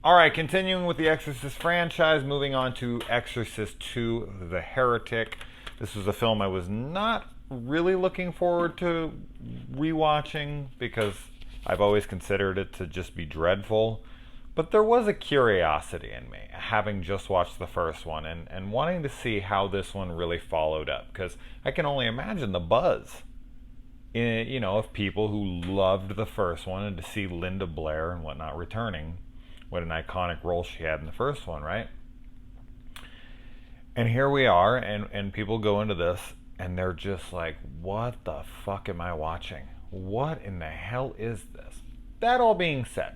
All right, continuing with the Exorcist franchise, moving on to Exorcist 2, The Heretic. This was a film I was not really looking forward to rewatching because I've always considered it to just be dreadful. But there was a curiosity in me, having just watched the first one and wanting to see how this one really followed up. Because I can only imagine the buzz, of people who loved the first one and to see Linda Blair and whatnot returning. What an iconic role she had in the first one, right? And here we are, and people go into this, and they're just like, what the fuck am I watching? What in the hell is this? That all being said,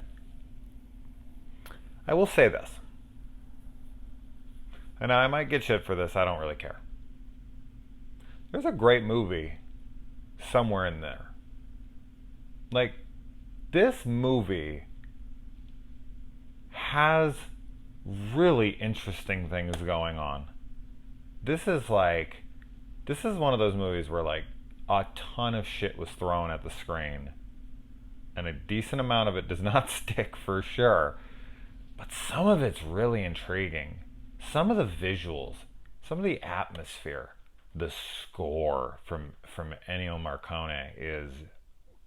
I will say this. And I might get shit for this, I don't really care. There's a great movie somewhere in there. Like, this movie has really interesting things going on. This is one of those movies where like a ton of shit was thrown at the screen and a decent amount of it does not stick for sure, but some of it's really intriguing. Some of the visuals, some of the atmosphere, the score from Ennio Morricone is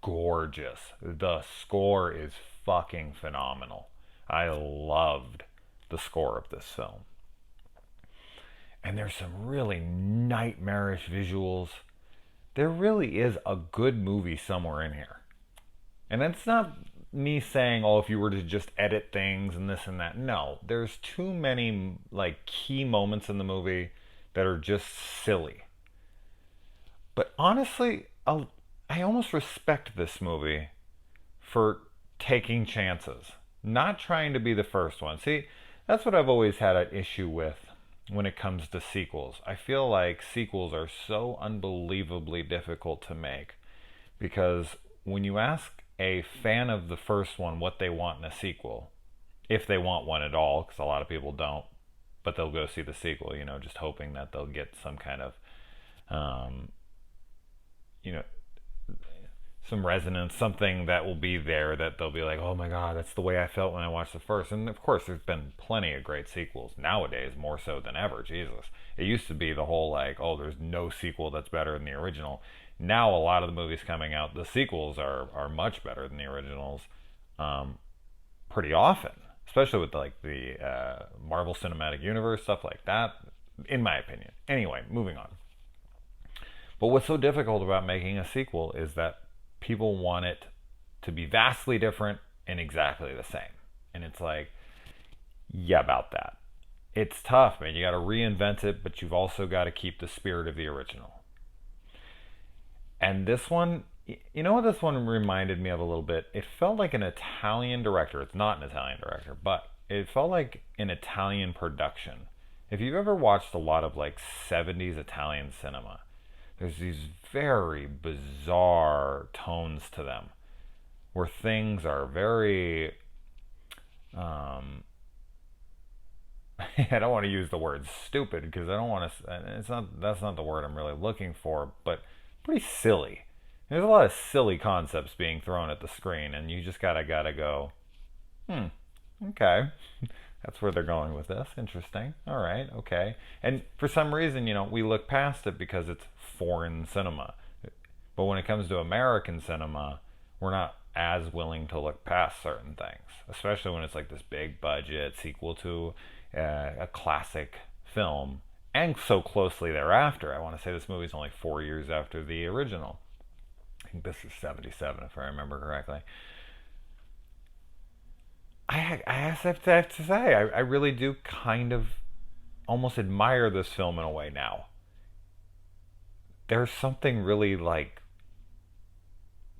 gorgeous. The score is fucking phenomenal. I loved the score of this film. And there's some really nightmarish visuals. There really is a good movie somewhere in here. And it's not me saying, oh, if you were to just edit things and this and that. No, there's too many like key moments in the movie that are just silly. But honestly, I almost respect this movie for taking chances. Not trying to be the first one. See, that's what I've always had an issue with when it comes to sequels. I feel like sequels are so unbelievably difficult to make because when you ask a fan of the first one what they want in a sequel, if they want one at all, because a lot of people don't, but they'll go see the sequel, just hoping that they'll get some kind of, you know, some resonance, something that will be there that they'll be like, oh my god, that's the way I felt when I watched the first. And of course, there's been plenty of great sequels nowadays, more so than ever. Jesus, it used to be the whole like, oh, there's no sequel that's better than the original. Now a lot of the movies coming out, the sequels are much better than the originals, pretty often, especially with like the Marvel Cinematic Universe, stuff like that, in my opinion. Anyway, moving on. But what's so difficult about making a sequel is that people want it to be vastly different and exactly the same. And it's like, yeah, about that. It's tough, man. You got to reinvent it, but you've also got to keep the spirit of the original. And this one, you know what this one reminded me of a little bit? It felt like an Italian director. It's not an Italian director, but it felt like an Italian production. If you've ever watched a lot of like 70s Italian cinema, there's these very bizarre tones to them where things are very I don't want to use the word stupid because I don't want to, that's not the word I'm really looking for, but pretty silly. There's a lot of silly concepts being thrown at the screen and you just gotta go, okay. That's where they're going with this. Interesting. All right. Okay. And for some reason, we look past it because it's foreign cinema. But when it comes to American cinema, we're not as willing to look past certain things, especially when it's like this big budget sequel to a classic film, and so closely thereafter. I want to say this movie's only 4 years after the original. I think this is 77, if I remember correctly. I have to say, I really do kind of almost admire this film in a way now. There's something really like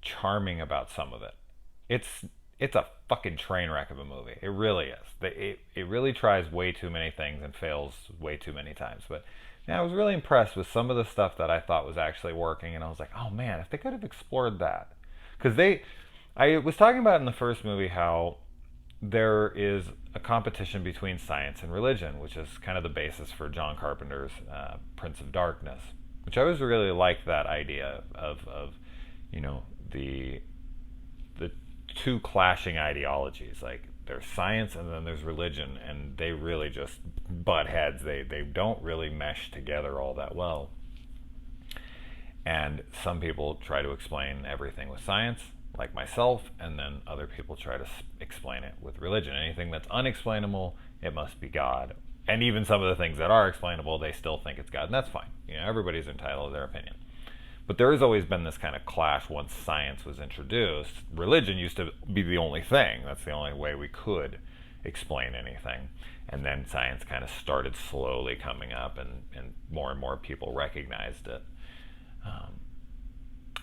charming about some of it. It's a fucking train wreck of a movie. It really is. It really tries way too many things and fails way too many times. But I was really impressed with some of the stuff that I thought was actually working, and I was like, oh man, if they could have explored that, because I was talking about in the first movie how there is a competition between science and religion, which is kind of the basis for John Carpenter's Prince of Darkness, which I always really liked that idea of the two clashing ideologies. Like there's science and then there's religion, and they really just butt heads. They don't really mesh together all that well. And some people try to explain everything with science, like myself, and then other people try to explain it with religion. Anything that's unexplainable, it must be God. And even some of the things that are explainable, they still think it's God, and that's fine. Everybody's entitled to their opinion. But there has always been this kind of clash once science was introduced. Religion used to be the only thing. That's the only way we could explain anything. And then science kind of started slowly coming up, and more people recognized it.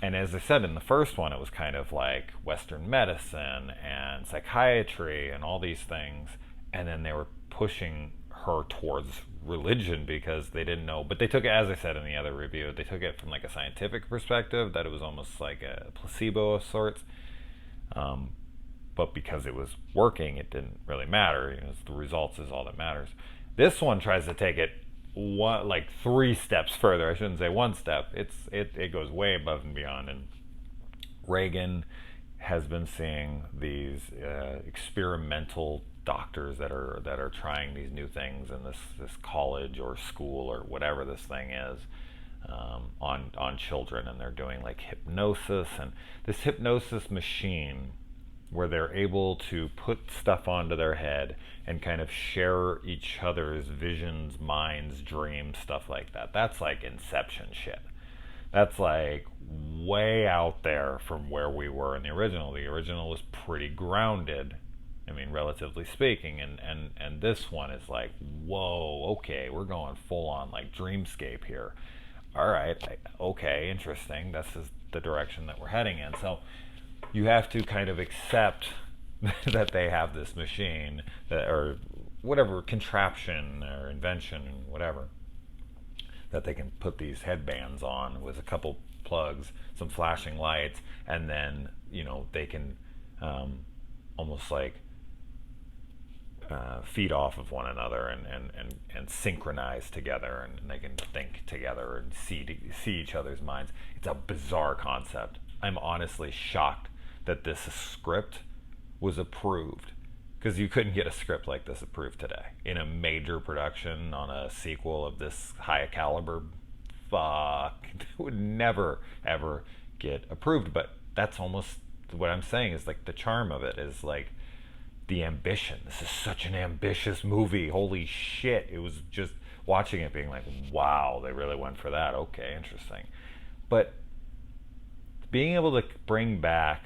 And as I said in the first one, it was kind of like Western medicine and psychiatry and all these things. And then they were pushing her towards religion because they didn't know. But they took it, as I said in the other review, they took it from like a scientific perspective, that it was almost like a placebo of sorts. But because it was working, it didn't really matter. The results is all that matters. This one tries to take it like 3 steps further. I shouldn't say 1 step. It goes way above and beyond. And Reagan has been seeing these experimental doctors that are trying these new things in this college or school or whatever this thing is, on children, and they're doing like hypnosis, and this hypnosis machine where they're able to put stuff onto their head and kind of share each other's visions, minds, dreams, stuff like that. That's like Inception shit. That's like way out there from where we were in the original. The original was pretty grounded, I mean, relatively speaking, and this one is like, whoa, okay, we're going full on like dreamscape here. All right, okay, interesting. This is the direction that we're heading in. So you have to kind of accept that they have this machine or whatever contraption or invention, whatever, that they can put these headbands on with a couple plugs, some flashing lights, and then they can almost like feed off of one another and synchronize together, and they can think together and see each other's minds. It's a bizarre concept. I'm honestly shocked that this script was approved, because you couldn't get a script like this approved today in a major production on a sequel of this high caliber. Fuck, it would never ever get approved. But that's almost what I'm saying, is like the charm of it is like the ambition. This is such an ambitious movie. Holy shit. It was just watching it being like, wow, they really went for that. Okay, interesting. But being able to bring back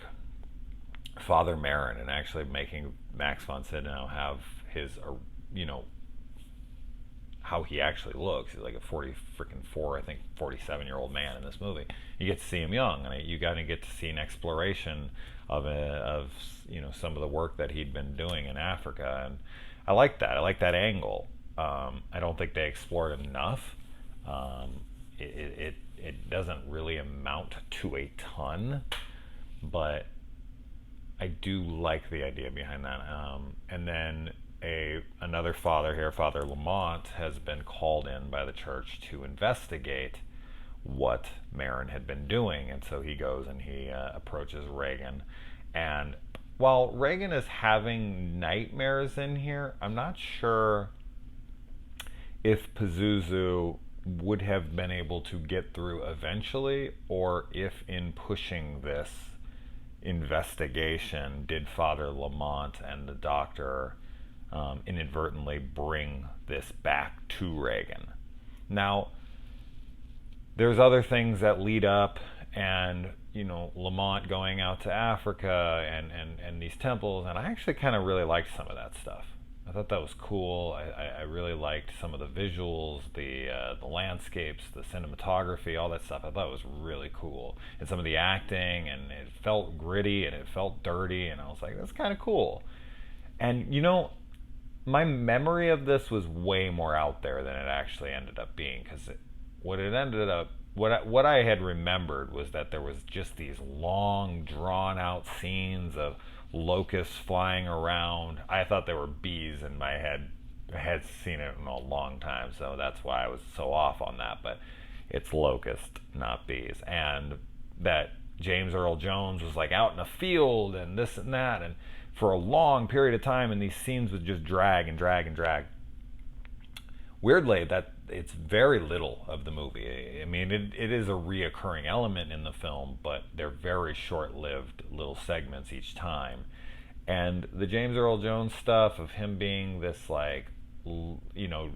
Father Merrin and actually making Max von Sydow have his, how he actually looks. He's like a 47-year-old man in this movie. You get to see him young, and you got to get to see an exploration of some of the work that he'd been doing in Africa, and I like that. I like that angle. I don't think they explored enough. It doesn't really amount to a ton, but I do like the idea behind that. And then another father here, Father Lamont, has been called in by the church to investigate what Merrin had been doing, and so he goes and he approaches Reagan. And while Reagan is having nightmares in here, I'm not sure if Pazuzu would have been able to get through eventually, or if in pushing this investigation did Father Lamont and the doctor inadvertently bring this back to Reagan. Now, there's other things that lead up, and Lamont going out to Africa and these temples, and I actually kind of really liked some of that stuff. I thought that was cool. I really liked some of the visuals, the landscapes, the cinematography, all that stuff. I thought it was really cool. And some of the acting, and it felt gritty and it felt dirty, and I was like, that's kind of cool. And my memory of this was way more out there than it actually ended up being, because what I had remembered was that there was just these long, drawn-out scenes of locusts flying around. I thought there were bees in my head. I had seen it in a long time, so that's why I was so off on that. But it's locusts, not bees. And that James Earl Jones was like out in a field and this and that. And for a long period of time, and these scenes would just drag and drag and drag. Weirdly, that it's very little of the movie. I mean, it is a reoccurring element in the film, but they're very short-lived little segments each time. And the James Earl Jones stuff of him being this, like, you know,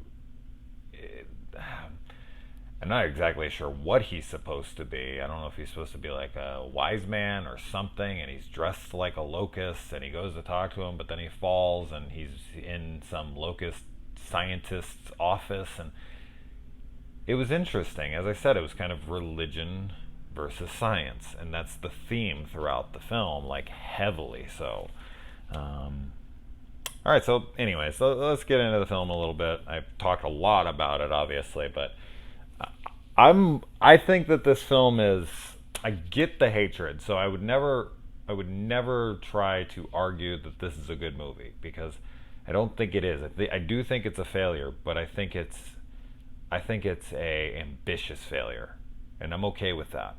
I'm not exactly sure what he's supposed to be. I don't know if he's supposed to be like a wise man or something, and he's dressed like a locust, and he goes to talk to him, but then he falls, and he's in some locust scientist's office, and it was interesting. As I said, it was kind of religion versus science, and that's the theme throughout the film, like heavily so. All right, so anyway, so let's get into the film a little bit. I've talked a lot about it, obviously, but I think that this film is, I get the hatred, so I would never try to argue that this is a good movie, because I don't think it is. I do think it's a failure, but I think it's a ambitious failure, and I'm okay with that.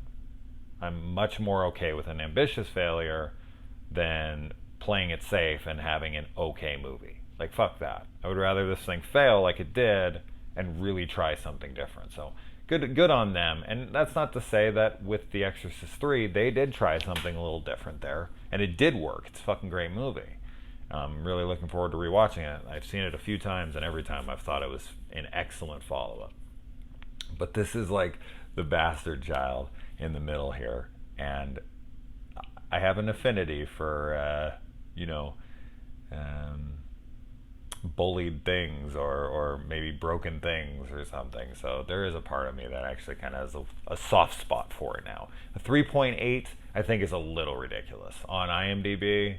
I'm much more okay with an ambitious failure than playing it safe and having an okay movie. Like, fuck that. I would rather this thing fail like it did and really try something different. So good on them. And that's not to say that with The Exorcist 3 they did try something a little different there, and it did work. It's a fucking great movie. I'm really looking forward to rewatching it. I've seen it a few times, and every time I've thought it was an excellent follow-up. But this is like the bastard child in the middle here, and I have an affinity for bullied things or maybe broken things or something. So there is a part of me that actually kind of has a soft spot for it now. A 3.8 I think is a little ridiculous. On IMDb,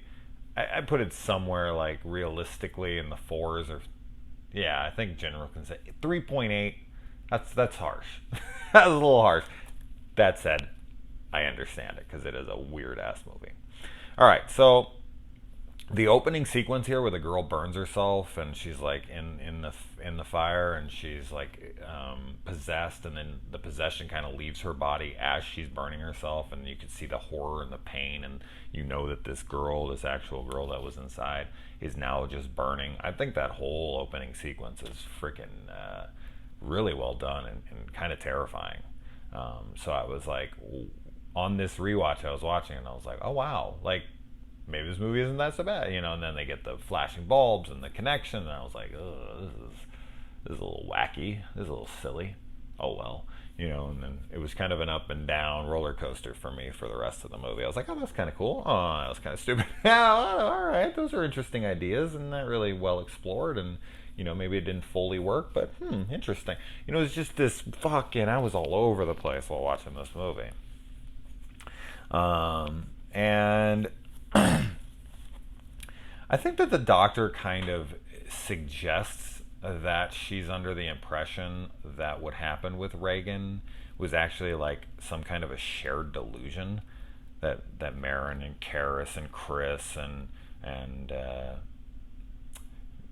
I put it somewhere like realistically in the 4s, or yeah, I think general can say 3.8. That's harsh. That's a little harsh. That said, I understand it because it is a weird ass movie. All right, so the opening sequence here where the girl burns herself and she's like in the fire, and she's like possessed, and then the possession kind of leaves her body as she's burning herself, and you can see the horror and the pain, and you know that this actual girl that was inside is now just burning. I think that whole opening sequence is freaking really well done and kind of terrifying. So I was like, on this rewatch I was watching, and I was like, oh wow, like maybe this movie isn't that so bad, you know. And then they get the flashing bulbs and the connection, and I was like, oh, this is a little wacky, this is a little silly. Oh well, you know. And then it was kind of an up and down roller coaster for me for the rest of the movie. I was like, oh, that's kind of cool. Oh, that was kind of stupid. Yeah, all right, those are interesting ideas and not really well explored, and you know, maybe it didn't fully work, but interesting. You know, it's just this fucking, I was all over the place while watching this movie. And I think that the doctor kind of suggests that she's under the impression that what happened with Reagan was actually like some kind of a shared delusion, that Merrin and Karis and Chris and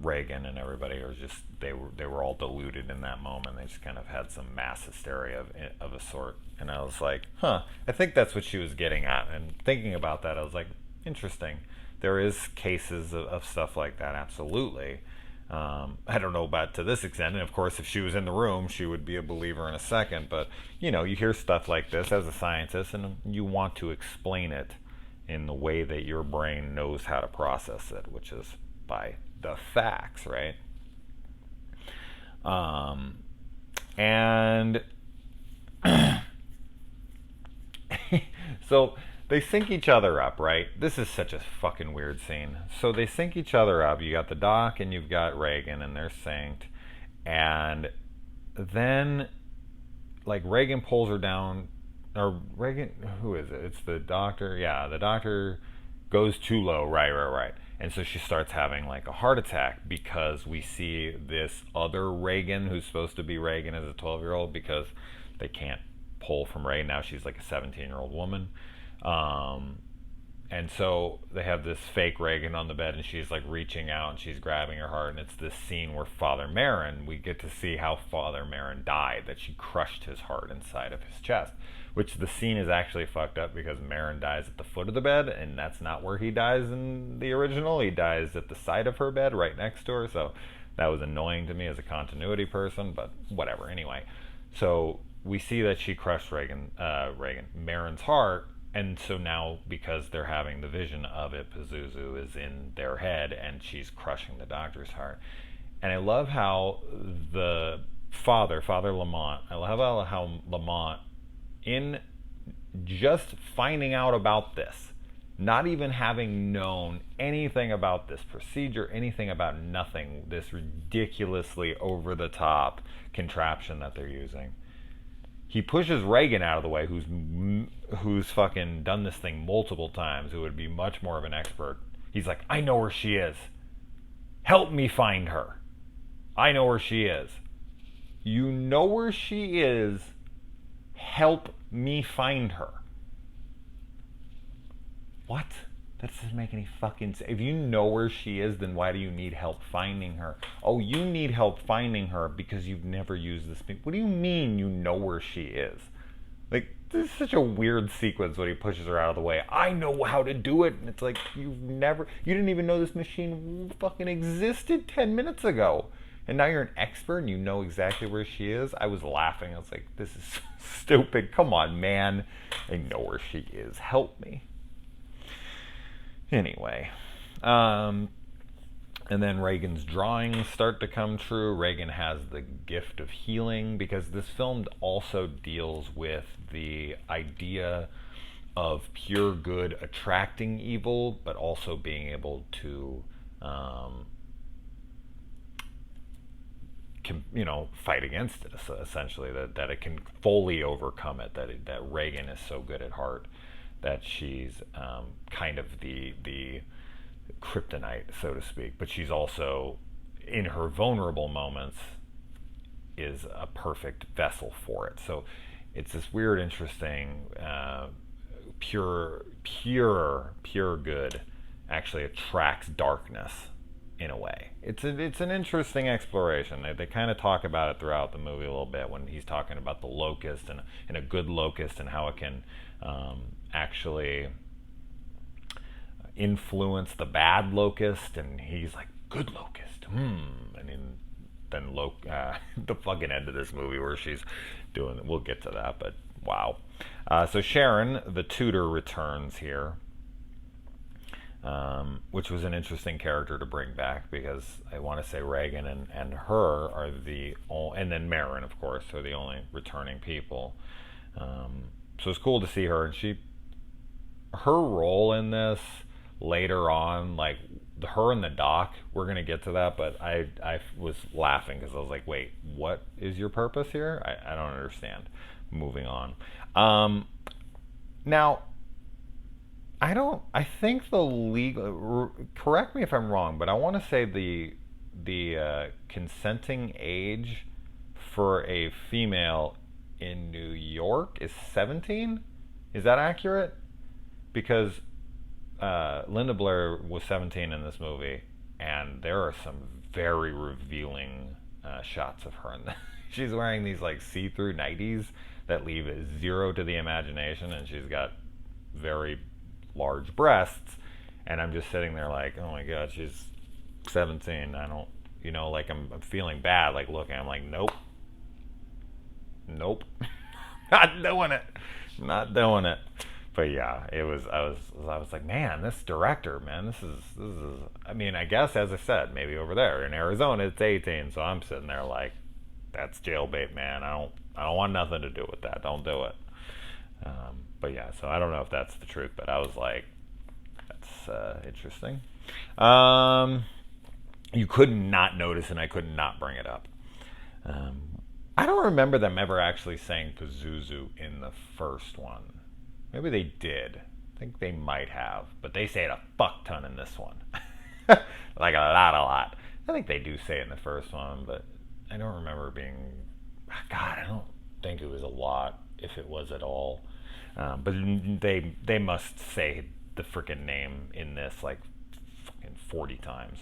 Reagan and everybody are just, they were all deluded in that moment. They just kind of had some mass hysteria of a sort. And I was like, I think that's what she was getting at. And thinking about that, I was like, interesting. There is cases of stuff like that, absolutely. I don't know about to this extent, and of course if she was in the room she would be a believer in a second, but you know, you hear stuff like this as a scientist and you want to explain it in the way that your brain knows how to process it, which is by the facts, right? And so they sync each other up, right? This is such a fucking weird scene. So they sync each other up. You got the doc and you've got Reagan, and they're synced. And then, like, Reagan pulls her down. Or Reagan, who is it? It's the doctor. Yeah, the doctor goes too low. Right. And so she starts having, like, a heart attack because we see this other Reagan, who's supposed to be Reagan as a 12-year-old, because they can't pull from Reagan. Now she's like a 17-year-old woman. And so they have this fake Reagan on the bed, and she's like reaching out and she's grabbing her heart. And it's this scene where Father Merrin, we get to see how Father Merrin died, that she crushed his heart inside of his chest. Which the scene is actually fucked up because Merrin dies at the foot of the bed, and that's not where he dies in the original. He dies at the side of her bed, right next to her. So that was annoying to me as a continuity person, but whatever. Anyway, so we see that she crushed Merrin's heart, and so now because they're having the vision of it, Pazuzu is in their head, and she's crushing the doctor's heart. And I love how the Father Lamont, I love how Lamont, in just finding out about this, not even having known anything about this procedure, anything about nothing, this ridiculously over-the-top contraption that they're using, he pushes Reagan out of the way, who's fucking done this thing multiple times, who would be much more of an expert. He's like, I know where she is. Help me find her. I know where she is. You know where she is. Help me find her. What? That doesn't make any fucking sense. If you know where she is, then why do you need help finding her? Oh, you need help finding her because you've never used this. What do you mean you know where she is? Like, this is such a weird sequence when he pushes her out of the way. I know how to do it. And it's like, you didn't even know this machine fucking existed 10 minutes ago. And now you're an expert and you know exactly where she is. I was laughing. I was like, this is so stupid. Come on, man. I know where she is. Help me. Anyway. And then Reagan's drawings start to come true. Reagan has the gift of healing because this film also deals with the idea of pure good attracting evil, but also being able to fight against it, essentially, that it can fully overcome it, that Reagan is so good at heart that she's kind of the kryptonite, so to speak, but she's also, in her vulnerable moments, is a perfect vessel for it. So it's this weird, interesting, pure good actually attracts darkness in a way. It's an interesting exploration. They kind of talk about it throughout the movie a little bit when he's talking about the locust and a good locust and how it can actually influence the bad locust, and he's like, good locust, and then the fucking end of this movie where she's doing, we'll get to that, but wow. So Sharon, the tutor, returns here, which was an interesting character to bring back because I want to say Reagan and her are and then Merrin, of course, are the only returning people. So it's cool to see her, and her role in this later on, like her and the doc, we're gonna get to that, but I was laughing because I was like, wait, what is your purpose here? I don't understand. Moving on. Now, I think the legal, correct me if I'm wrong, but I want to say the consenting age for a female in New York is 17. Is that accurate? Because Linda Blair was 17 in this movie, and there are some very revealing shots of her. She's wearing these like see-through nighties that leave zero to the imagination, and she's got very large breasts, and I'm just sitting there like, oh my god, she's 17. I don't, like I'm feeling bad, like looking. I'm like, nope, not doing it. But yeah, it was. I was like, man, this director, man, this is. I mean, I guess as I said, maybe over there in Arizona it's 18, so I'm sitting there like, that's jailbait, man. I don't want nothing to do with that. Don't do it. But yeah, so I don't know if that's the truth, but I was like, that's interesting. You could not notice, and I could not bring it up. I don't remember them ever actually saying Pazuzu in the first one. Maybe they did. I think they might have, but they say it a fuck ton in this one. Like a lot. I think they do say it in the first one, but I don't remember being. God, I don't think it was a lot, if it was at all. But they must say the freaking name in this like fucking 40 times.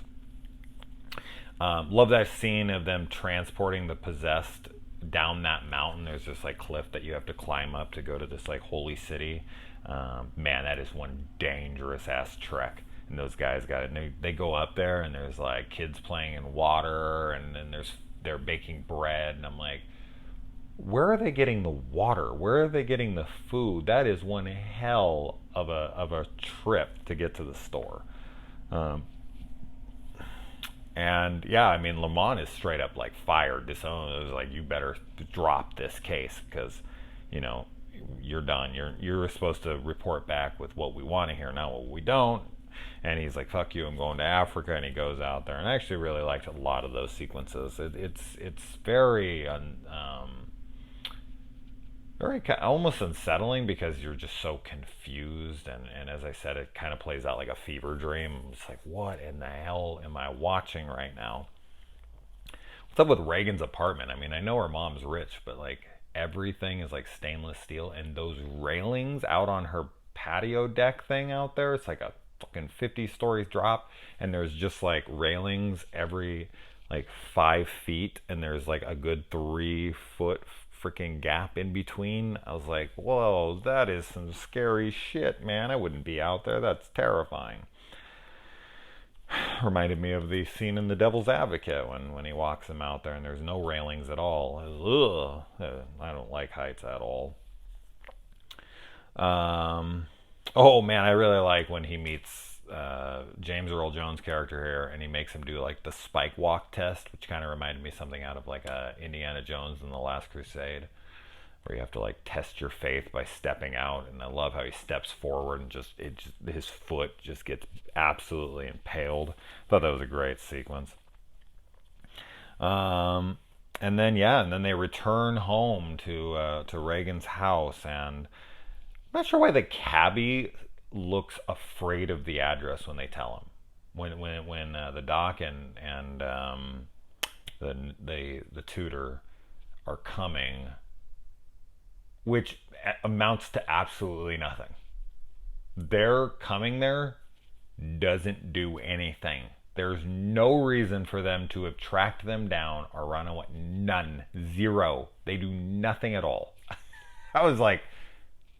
Love that scene of them transporting the possessed down that mountain. There's this like cliff that you have to climb up to go to this like holy city. Man, that is one dangerous ass trek. And those guys got it. And they go up there, and there's like kids playing in water, and then they're baking bread, and I'm like, where are they getting the water? Where are they getting the food? That is one hell of a trip to get to the store. And yeah, I mean, Lamont is straight up like fired, disowned. It was like, you better drop this case because, you know, you're done. You're supposed to report back with what we want to hear, not what we don't. And he's like, fuck you, I'm going to Africa. And he goes out there. And I actually really liked a lot of those sequences. It's very very almost unsettling because you're just so confused. And as I said, it kind of plays out like a fever dream. It's like, what in the hell am I watching right now? What's up with Reagan's apartment? I mean, I know her mom's rich, but like everything is like stainless steel. And those railings out on her patio deck thing out there, it's like a fucking 50 stories drop, and there's just like railings every like 5 feet, and there's like a good 3 foot freaking gap in between. I was like, whoa, that is some scary shit, man. I wouldn't be out there. That's terrifying. Reminded me of the scene in The Devil's Advocate when he walks him out there and there's no railings at all. Ugh, I don't like heights at all. Oh man, I really like when he meets James Earl Jones' character here, and he makes him do like the spike walk test, which kind of reminded me of something out of like Indiana Jones and the Last Crusade, where you have to like test your faith by stepping out. And I love how he steps forward and his foot just gets absolutely impaled. I thought that was a great sequence. And then they return home to Reagan's house, and I'm not sure why the cabbie looks afraid of the address when they tell him. When the doc and the tutor are coming, which amounts to absolutely nothing. Their coming there doesn't do anything. There's no reason for them to have tracked them down or run away. None. Zero. They do nothing at all. I was like,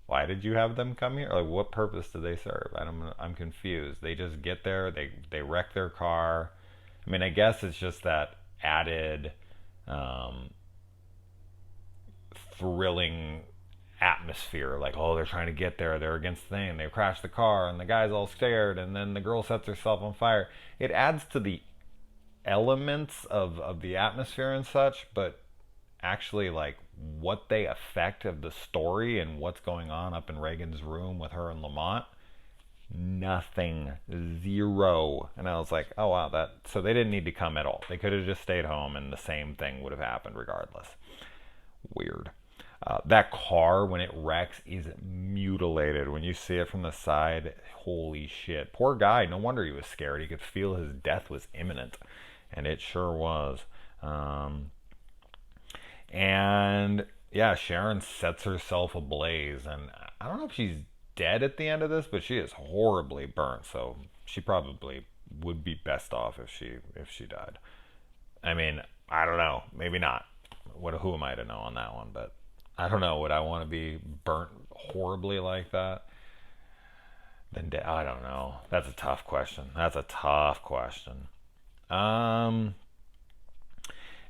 why did you have them come here? Like, what purpose do they serve? I'm confused. They just get there. They wreck their car. I mean, I guess it's just that added thrilling atmosphere. Like, oh, they're trying to get there. They're against the thing. They crash the car, and the guy's all scared, and then the girl sets herself on fire. It adds to the elements of the atmosphere and such, but actually, like, what they affect of the story and what's going on up in Reagan's room with her and Lamont, nothing. Zero. And I was like, oh wow, so they didn't need to come at all. They could have just stayed home and the same thing would have happened regardless. Weird. That car, when it wrecks, is mutilated. When you see it from the side, holy shit. Poor guy. No wonder he was scared. He could feel his death was imminent. And it sure was. And yeah, Sharon sets herself ablaze, and I don't know if she's dead at the end of this, but she is horribly burnt. So she probably would be best off if she died. I mean, I don't know, maybe not. Who am I to know on that one? But I don't know. Would I want to be burnt horribly like that? Then I don't know. That's a tough question.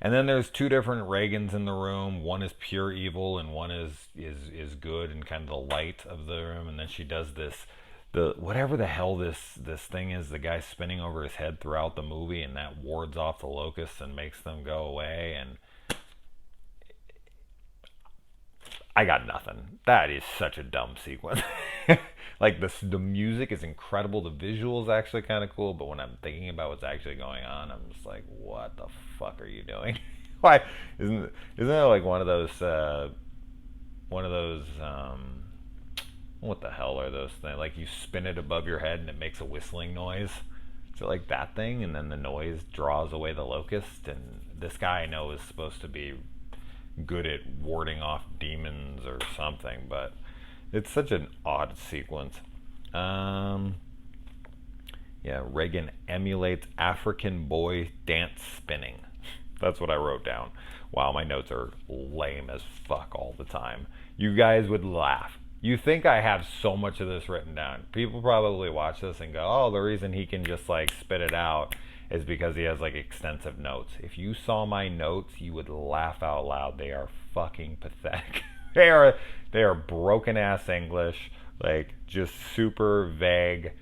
And then there's two different Reagans in the room. One is pure evil, and one is good and kind of the light of the room. And then she does whatever the hell this thing is. The guy's spinning over his head throughout the movie, and that wards off the locusts and makes them go away. And I got nothing. That is such a dumb sequence. Like the music is incredible. The visuals actually kind of cool, but when I'm thinking about what's actually going on, I'm just like, what the fuck are you doing? Why isn't it like one of those what the hell are those things? Like you spin it above your head and it makes a whistling noise. Is it like that thing? And then the noise draws away the locust. And this guy I know is supposed to be good at warding off demons or something, but it's such an odd sequence. Yeah, Reagan emulates African boy dance spinning. That's what I wrote down. Wow, my notes are lame as fuck all the time. You guys would laugh. You think I have so much of this written down. People probably watch this and go, oh, the reason he can just like spit it out is because he has like extensive notes. If you saw my notes, you would laugh out loud. They are fucking pathetic. they are broken ass English, like just super vague.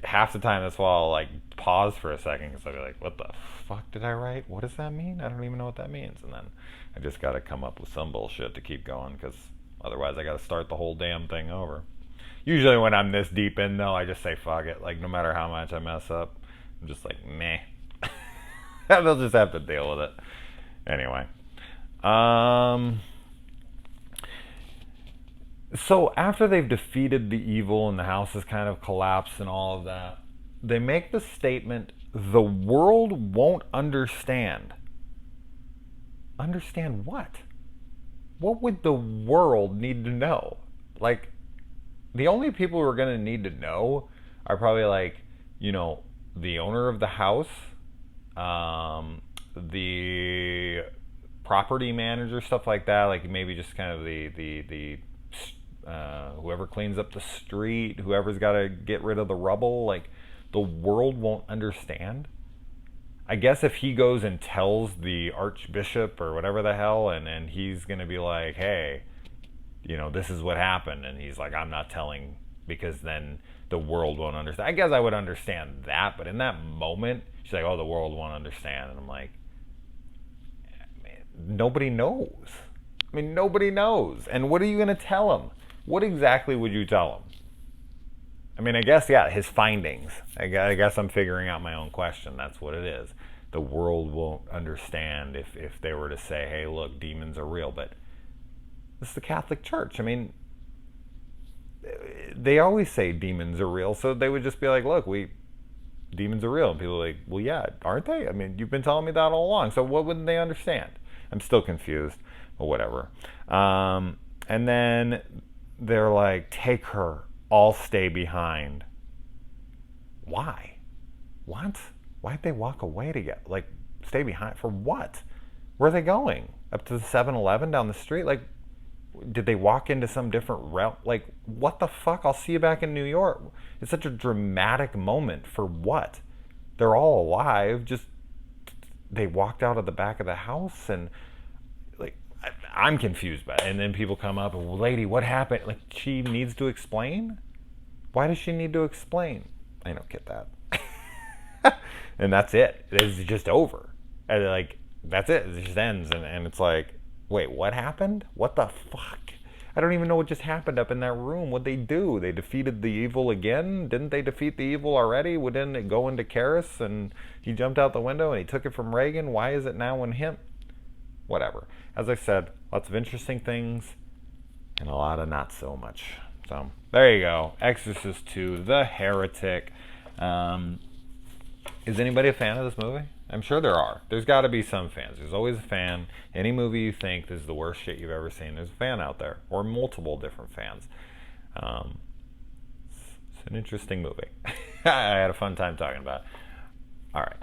Half the time that's why I'll like pause for a second because I'll be like, what the fuck did I write? What does that mean? I don't even know what that means. And then I just got to come up with some bullshit to keep going because otherwise I got to start the whole damn thing over. Usually when I'm this deep in though, I just say fuck it. Like no matter how much I mess up, I'm just like meh. They'll just have to deal with it. Anyway. So after they've defeated the evil and the house has kind of collapsed and all of that, they make the statement, the world won't understand. Understand what? What would the world need to know? Like, the only people who are going to need to know are probably like, you know, the owner of the house, the property manager, stuff like that. Like maybe just kind of the whoever cleans up the street, whoever's got to get rid of the rubble. Like the world won't understand. I guess if he goes and tells the archbishop or whatever the hell, and he's going to be like, hey, you know, this is what happened. And he's like, I'm not telling because then the world won't understand. I guess I would understand that. But in that moment, she's like, oh, the world won't understand. And I'm like, man, nobody knows. I mean, nobody knows. And what are you going to tell him? What exactly would you tell him? I mean, I guess, yeah, his findings. I guess I'm figuring out my own question. That's what it is. The world won't understand if they were to say, hey, look, demons are real. But this is the Catholic Church. I mean, they always say demons are real. So they would just be like, look, demons are real. And people are like, well, yeah, aren't they? I mean, you've been telling me that all along. So what wouldn't they understand? I'm still confused, but whatever. And then they're like, take her. I'll stay behind. Why? What? Why'd they walk away together? Like, stay behind for what? Where are they going? Up to the 7-Eleven down the street? Like, did they walk into some different route? Like, what the fuck? I'll see you back in New York. It's such a dramatic moment for what? They're all alive. Just, they walked out of the back of the house and, like, I'm confused by it. And then people come up and, well, lady, what happened? Like, she needs to explain? Why does she need to explain? I don't get that. And that's it. It's just over. And like, that's it. It just ends. And it's like, wait, what happened? What the fuck? I don't even know what just happened up in that room. What'd they do? They defeated the evil again? Didn't they defeat the evil already? Didn't it go into Karras and he jumped out the window and he took it from Reagan? Why is it now in him? Whatever. As I said, lots of interesting things and a lot of not so much. So there you go. Exorcist 2, The Heretic. Is anybody a fan of this movie? I'm sure there are. There's got to be some fans. There's always a fan. Any movie you think is the worst shit you've ever seen, there's a fan out there. Or multiple different fans. It's an interesting movie. I had a fun time talking about it. All right.